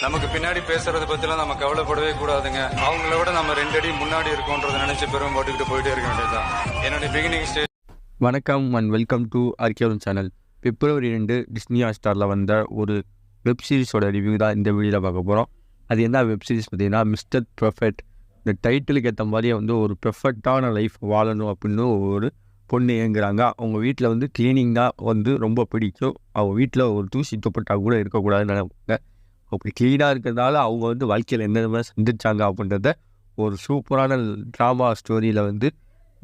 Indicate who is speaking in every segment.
Speaker 1: நமக்கு பின்னாடி பேசுறதை பற்றிலாம் நம்ம கவலைப்படவே கூடாதுங்க. அவங்கள விட நம்ம 2 அடி முன்னாடி இருக்கோன்றதை நினைச்சு பெரும் போட்டுக்கிட்டு போயிட்டே இருக்க வேண்டியதுதான். என்னுடைய பிகினிங் ஸ்டேஜ்.
Speaker 2: வணக்கம் அண்ட் வெல்கம் டு ஆர்கியோன் சேனல். பிப்ரவரி 2 டிஸ்னி ஹாட்ஸ்டாரில் வந்த ஒரு வெப் சீரிஸோட ரிவ்யூ தான் இந்த வீடியோவில் பார்க்க போகிறோம். அது என்ன வெப் சீரிஸ் பார்த்தீங்கன்னா மிஸ்டர் பெர்ஃபெக்ட். இந்த டைட்டிலுக்கு ஏற்ற மாதிரியே வந்து ஒரு பெர்ஃபெக்டான லைஃப் வாழணும் அப்படின்னு ஒரு பொண்ணு ஏங்குறாங்க. அவங்க வீட்டில் வந்து க்ளீனிங் தான் வந்து ரொம்ப பிடிக்கும். அவங்க வீட்டில் ஒரு தூசி துப்பட்டா கூட இருக்கக்கூடாதுன்னு நினைப்பாங்க. அப்படி க்ளீனாக இருக்கிறதால அவங்க வந்து வாழ்க்கையில் என்னென்ன சந்திச்சாங்க அப்படின்றத ஒரு சூப்பரான ட்ராமா ஸ்டோரியில் வந்து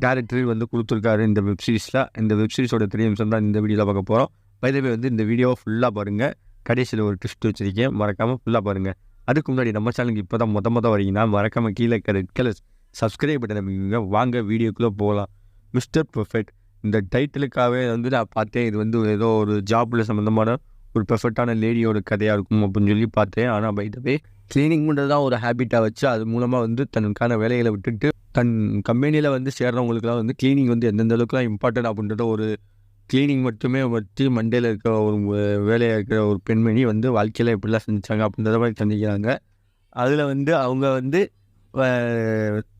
Speaker 2: டேரக்டர் வந்து கொடுத்துருக்காரு இந்த வெப் சீரிஸில். இந்த வெப் சீரிஸோட 3 நிமிஷம் தான் இந்த வீடியோவில் பார்க்க போகிறோம். பைதவே வந்து இந்த வீடியோவை ஃபுல்லாக பாருங்கள். கடைசியில் ஒரு ட்விஸ்ட் வச்சுருக்கேன், மறக்காமல் ஃபுல்லாக பாருங்கள். அதுக்கு முன்னாடி நம்ம சேனலுக்கு இப்போ தான் மொத வரீங்கன்னா மறக்காமல் கீழே இருக்கிற சப்ஸ்கிரைப் பட்டன் அமைங்க. வாங்க வீடியோக்குள்ளே போகலாம். மிஸ்டர் பெர்ஃபெக்ட் இந்த டைட்டிலுக்காகவே வந்து நான் பார்த்தேன். இது வந்து ஏதோ ஒரு ஜாப்பில் சம்மந்தமான ஒரு பெர்ஃபெக்டான லேடியோட கதையாக இருக்கும் அப்படின்னு சொல்லி பார்த்தேன். ஆனால் பைதவே க்ளீனிங் பண்ணுறது தான் ஒரு ஹேபிட்டாக வச்சு அது மூலமாக வந்து தனக்கான வேலைகளை விட்டுட்டு தன் கம்பெனியில் வந்து சேர்றவங்களுக்குலாம் வந்து க்ளீனிங் வந்து எந்தெந்த அளவுக்குலாம் இம்பார்ட்டன்ட் அப்படின்றத ஒரு க்ளீனிங் மட்டுமே வச்சு மண்டேல இருக்கிற ஒரு வேலையாக இருக்கிற ஒரு பெண்மணி வந்து வாழ்க்கையில் எப்படிலாம் செஞ்சாங்க அப்படின்றத மாதிரி சந்திக்கிறாங்க. அதில் வந்து அவங்க வந்து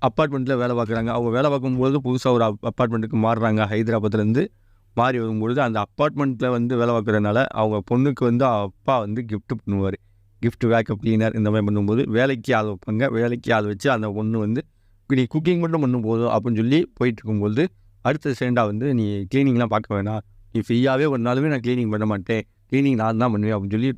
Speaker 2: அப்பார்ட்மெண்ட்டில் வேலை பார்க்குறாங்க. அவங்க வேலை பார்க்கும்போது புதுசாக ஒரு அப்பார்ட்மெண்ட்டுக்கு மாறுறாங்க. ஹைதராபாத்லேருந்து மாறி வரும்பொழுது அந்த அப்பார்ட்மெண்ட்டில் வந்து வேலை பார்க்குறதுனால அவங்க பொண்ணுக்கு வந்து அப்பா வந்து கிஃப்ட் பண்ணுவார். கிஃப்ட் வேக்கப் கிளீனர் இந்த மாதிரி பண்ணும்போது வேலைக்கு ஆள் வைப்பாங்க. வேலைக்கு ஆள் வச்சு அந்த பொண்ணு வந்து நீ குக்கிங் மட்டும் பண்ணும் போதும் அப்படின்னு சொல்லி போயிட்டு இருக்கும்போது அடுத்த செகண்டாக வந்து நீ க்ளீனிங்லாம் பார்க்க வேணாம், நீ ஃப்ரீயாகவே ஒரு நாளுமே நான் க்ளீனிங் பண்ண மாட்டேன், க்ளீனிங் நான் தான் பண்ணுவேன் அப்படின்னு சொல்லி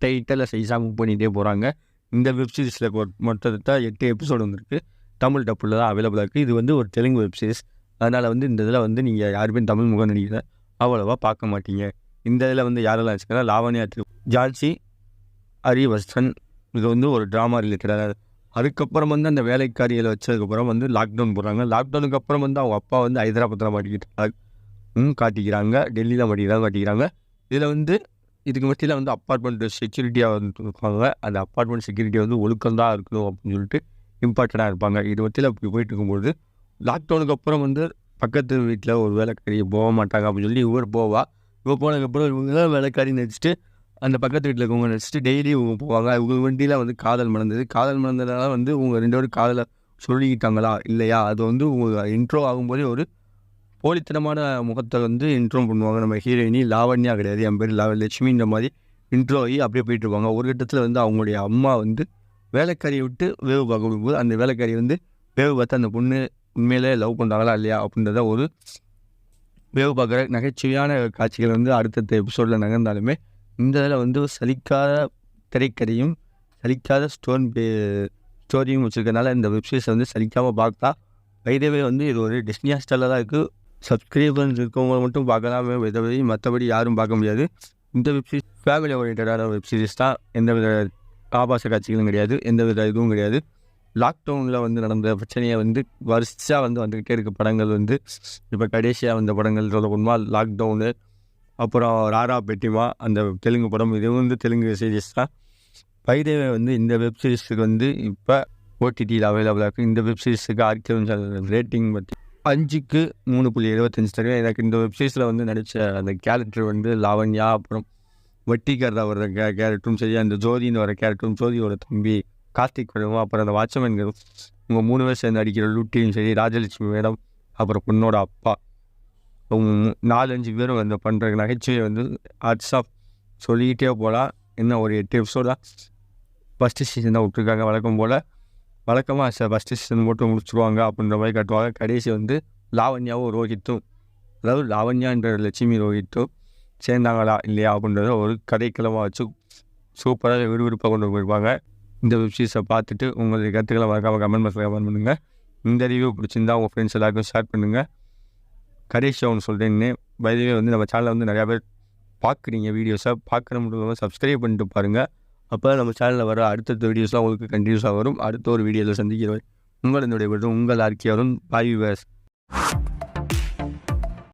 Speaker 2: டைட்டில் சைஸாக மூவ் பண்ணிகிட்டே போகிறாங்க. இந்த வெப் சீரிஸில் மொத்தத்தை 8 எபிசோடு வந்துருக்கு. தமிழ் டப்பில் தான் அவைலபிளாக இருக்குது. இது வந்து ஒரு தெலுங்கு வெப் சீரிஸ். அதனால் வந்து இந்த இதில் வந்து நீங்கள் யாருமே தமிழ் முகம் நடிக்கிற அவ்வளோவா பார்க்க மாட்டீங்க. இந்த இதில் வந்து யாரெல்லாம் வச்சுக்கிறா லாவண்யா, ஜான்சி, ஹரிவர்ஷன். இது வந்து ஒரு ட்ராமா ரிலேட்டடாக. அதுக்கப்புறம் வந்து அந்த வேலைக்காரிகளை வச்சதுக்கப்புறம் வந்து லாக்டவுன் போடுறாங்க. லாக்டவுனுக்கு அப்புறம் வந்து அவங்க அப்பா வந்து ஹைதராபாத்தில் மாட்டிக்கிட்டு காட்டிக்கிறாங்க, டெல்லியில் காட்டிக்கிறாங்க. இதில் வந்து இதுக்கு மத்தியில் வந்து அப்பார்ட்மெண்ட் செக்யூரிட்டியாக வந்து இருப்பாங்க. அந்த அப்பார்ட்மெண்ட் செக்யூரிட்டி வந்து ஒழுக்கம்தான் இருக்கணும் அப்படின்னு சொல்லிட்டு இம்பார்ட்டண்ட்டாக இருப்பாங்க. இது மத்தியில் இப்படி போயிட்டு இருக்கும்போது லாக்டவுனுக்கு அப்புறம் வந்து பக்கத்து வீட்டில் ஒரு வேலைக்காரி போக மாட்டாங்க அப்படின்னு சொல்லி இவர் போனதுக்கப்புறம் இவங்க தான் வேலைக்காரி நினச்சிட்டு அந்த பக்கத்து வீட்டில் இருக்கவங்க நினச்சிட்டு டெய்லி இவங்க போவாங்க. இவங்க வண்டியில் வந்து காதல் மணந்ததுனால வந்து இவங்க 2 பேரும் காதலை சொல்லிக்கிட்டாங்களா இல்லையா, அது வந்து உங்கள் இன்ட்ரோ ஆகும்போதே ஒரு போலித்தனமான முகத்தை வந்து இன்ட்ரோ பண்ணுவாங்க. நம்ம ஹீரோயினி லாவண்யா கிடையாது, என் பேர் லட்சுமி, இந்த மாதிரி இன்ட்ரோ ஆகி அப்படியே போயிட்டுருப்பாங்க. ஒரு கட்டத்தில் வந்து அவங்களுடைய அம்மா வந்து வேலைக்காரியை விட்டு வேவு பார்க்க போகும்போது அந்த வேலைக்காரி வந்து வேவு பார்த்து அந்த பொண்ணு உண்மையிலே லவ் பண்ணுறாங்களா இல்லையா அப்படின்றத ஒரு வேவு பார்க்குற நகைச்சுவையான காட்சிகள் வந்து அடுத்தடுத்த எபிசோடில் நகர்ந்தாலுமே இந்த இதில் வந்து சலிக்காத திரைக்கதையும் சலிக்காத ஸ்டோரியும் வச்சுருக்கனால இந்த வெப்சீரிஸை வந்து சலிக்காமல் பார்க்கலாம். வைதவே வந்து இது ஒரு டிஸ்னி ஹாட்ஸ்டாரில் தான் இருக்குது. சப்ஸ்கிரைபர்ஸ் இருக்கவங்க மட்டும் பார்க்கலாமே, வைதவே மற்றபடி யாரும் பார்க்க முடியாது. இந்த வெப்சீரிஸ் ஃபேமிலி ஓரியன்டான வெப்சீரிஸ் தான். எந்தவித ஆபாச காட்சிகளும் கிடையாது, எந்தவித இதுவும் கிடையாது. லாக்டவுனில் வந்து நடந்த பிரச்சனையை வந்து வருஷா வந்துக்கிட்டே இருக்க படங்கள் வந்து இப்போ கடைசியாக வந்த படங்கள் சொல்லணுமா லாக்டவுனு, அப்புறம் ராரா பெட்டிமா அந்த தெலுங்கு படம், இது வந்து தெலுங்கு சீரிஸ் தான். வைதவே வந்து இந்த வெப் சீரிஸுக்கு வந்து இப்போ ஓடிடியில் அவைலபிளாக இருக்குது. இந்த வெப் சீரிஸுக்கு ஆர்கியோன் ரேட்டிங் பற்றி 5க்கு 3.75 தருவேன். எனக்கு இந்த வெப் சீரிஸில் வந்து நடித்த அந்த கேரக்டர் வந்து லாவண்யா, அப்புறம் வட்டிக்காரதா வர கேரக்டரும் சரி, அந்த ஜோதின்னு வர கேரக்டரும், ஜோதியோட தம்பி கார்த்திக் மேடமும், அப்புறம் அந்த வாட்ச்மேன்களும், இவங்க 3 பேர் சேர்ந்து அடிக்கிற லுட்டியும் சரி, ராஜலட்சுமி மேடம், அப்புறம் பொண்ணோட அப்பா, 4-5 பேரும் வந்து பண்ணுற நகைச்சுவை வந்து ஹாட்ஸ் ஆஃப் சொல்லிக்கிட்டே போகலாம். இன்னும் ஒரு 8 எபிசோட் தான். ஃபஸ்ட்டு சீசன் தான் விட்ருக்காங்க. வழக்கமாக ஃபஸ்ட்டு சீசன் மட்டும் முடிச்சுருவாங்க அப்படின்ற மாதிரி காட்டுவாங்க. கடைசி வந்து லாவண்யாவும் ரோஹித்தும், அதாவது லாவண்யான்ற லட்சுமி ரோஹித்தும் சேர்ந்தாங்களா இல்லையா அப்படின்றத ஒரு கதைக்களமாக வச்சு சூப்பராக விறுவிறுப்பாக கொண்டு போயிருப்பாங்க. இந்த வெப்சீரிஸை பார்த்துட்டு உங்களுடைய கருத்துக்களை மறக்காமல் கமெண்ட் பாக்ஸில் கமெண்ட் பண்ணுங்கள். இந்த ரிவ்யூ பிடிச்சிருந்தா உங்கள் ஃப்ரெண்ட்ஸ் எல்லாருக்கும் ஷேர் பண்ணுங்கள். கடைசியாக ஒன்று சொல்கிறேன்னு, வைதவே வந்து நம்ம சேனலில் வந்து நிறையா பேர் பார்க்குறீங்க. வீடியோஸை பார்க்குற மட்டும் சப்ஸ்கிரைப் பண்ணிட்டு பாருங்கள். அப்போ நம்ம சேனலில் வர அடுத்தடுத்த வீடியோஸ்லாம் உங்களுக்கு கண்டினியூஸாக வரும். அடுத்த ஒரு வீடியோவில் சந்திக்கிறேன். உங்கள் ஆர்கியோன். பாய் வியூவர்ஸ்.